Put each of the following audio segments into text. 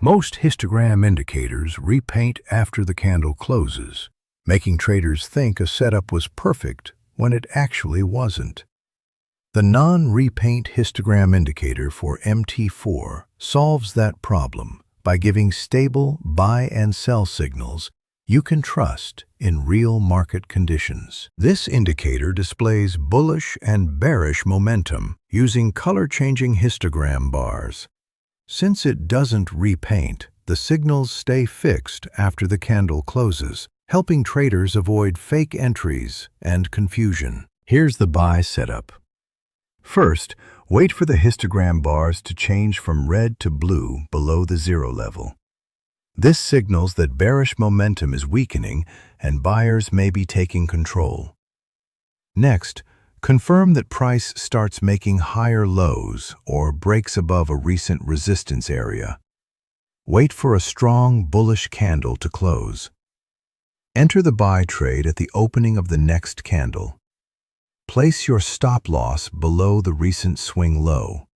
Most histogram indicators repaint after the candle closes, making traders think a setup was perfect when it actually wasn't. The Non Repaint Histogram Indicator for MT4 solves that problem by giving stable buy and sell signals you can trust in real market conditions. This indicator displays bullish and bearish momentum using color-changing histogram bars. Since it doesn't repaint, the signals stay fixed after the candle closes, helping traders avoid fake entries and confusion. Here's the buy setup. First, wait for the histogram bars to change from red to blue below the zero level. This signals that bearish momentum is weakening and buyers may be taking control. Next, confirm that price starts making higher lows or breaks above a recent resistance area. Wait for a strong bullish candle to close. Enter the buy trade at the opening of the next candle. Place your stop loss below the recent swing low.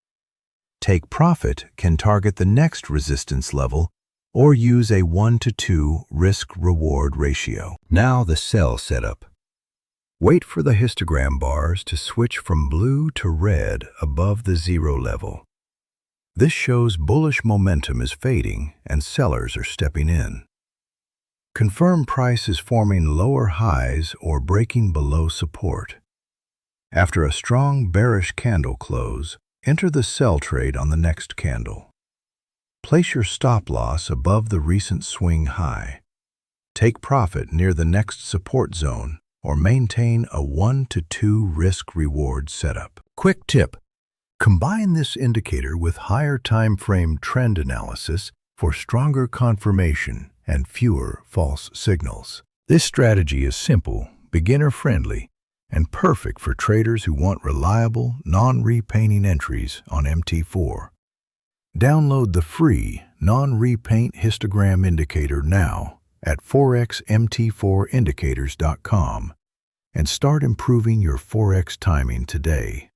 Take profit can target the next resistance level or use a 1-to-2 risk-reward ratio. Now the sell setup. Wait for the histogram bars to switch from blue to red above the zero level. This shows bullish momentum is fading and sellers are stepping in. Confirm price is forming lower highs or breaking below support. After a strong bearish candle close, enter the sell trade on the next candle. Place your stop loss above the recent swing high. Take profit near the next support zone or maintain a 1-to-2 risk-reward setup. Quick tip: combine this indicator with higher time frame trend analysis for stronger confirmation and fewer false signals. This strategy is simple, beginner-friendly, and perfect for traders who want reliable, non-repainting entries on MT4. Download the free Non Repaint Histogram Indicator now at forexmt4indicators.com and start improving your Forex timing today.